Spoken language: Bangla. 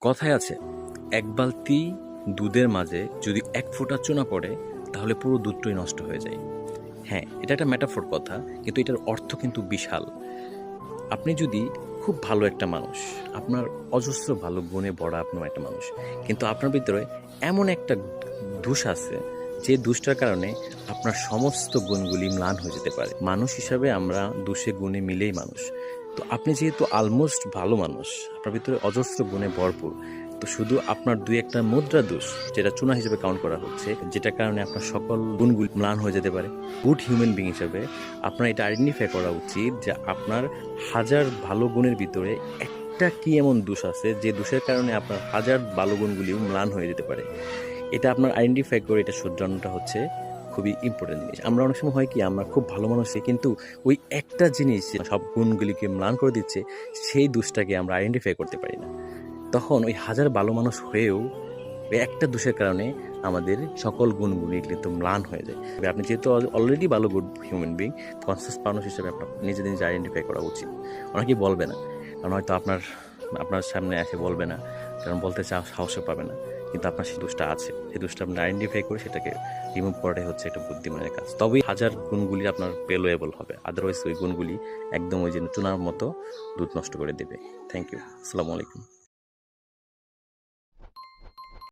কথায় আছে, এক বালতি দুধের মাঝে যদি এক ফোঁটা চুনা পড়ে তাহলে পুরো দুধটাই নষ্ট হয়ে যায়। হ্যাঁ, এটা একটা মেটাফোর কথা, কিন্তু এটার অর্থ কিন্তু বিশাল। আপনি যদি খুব ভালো একটা মানুষ, আপনার অজস্র ভালো গুণে ভরা আপনার একটা মানুষ, কিন্তু আপনার ভিতরে এমন একটা দোষ আছে যে দোষটার কারণে আপনার সমস্ত গুণগুলি ম্লান হয়ে যেতে পারে। মানুষ হিসাবে আমরা দোষে গুণে মিলেই মানুষ। তো আপনি যেহেতু অলমোস্ট ভালো মানুষ, আপনার ভিতরে অজস্র গুণে ভরপুর, তো শুধু আপনার দুই একটা মুদ্রা দোষ যেটা চুনা হিসেবে কাউন্ট করা হচ্ছে, যেটার কারণে আপনার সকল গুণগুলি ম্লান হয়ে যেতে পারে। গুড হিউম্যান বিং হিসাবে আপনার এটা আইডেন্টিফাই করা উচিত যে আপনার হাজার ভালো গুণের ভিতরে একটা কি এমন দোষ আছে যে দোষের কারণে আপনার হাজার ভালো গুণগুলিও ম্লান হয়ে যেতে পারে। এটা আপনার আইডেন্টিফাই করে এটা শুধরানোটা হচ্ছে খুবই ইম্পর্টেন্ট জিনিস। আমরা অনেক সময় হয় কি, আমরা খুব ভালো মানুষই, কিন্তু ওই একটা জিনিস সব গুণগুলিকে ম্লান করে দিচ্ছে, সেই দোষটাকে আমরা আইডেন্টিফাই করতে পারি না। তখন ওই হাজার ভালো মানুষ হয়েও ওই একটা দোষের কারণে আমাদের সকল গুণগুলি কিন্তু ম্লান হয়ে যায়। আপনি যেহেতু অলরেডি ভালো গুড হিউম্যান বিং, কনসিয়াস মানুষ হিসেবে আপনার নিজে নিজে আইডেন্টিফাই করা উচিত। অনেকেই বলবে না, কারণ হয়তো আপনার সামনে এসে বলবে না, কারণ বলতে সাহসও পাবে না। কিন্তু আপনার সেই দোষটা আছে, সেই দোষটা আপনি আইডেন্টিফাই করে সেটাকে রিমুভ করাটাই হচ্ছে একটা বুদ্ধিমানের কাজ। তবেই হাজার গুণগুলি আপনার পেলোয়েবল হবে, আদারওয়াইজ ওই গুণগুলি একদম ওই যে চুনার মতো দুধ নষ্ট করে দেবে। Thank you. আসসালামু আলাইকুম।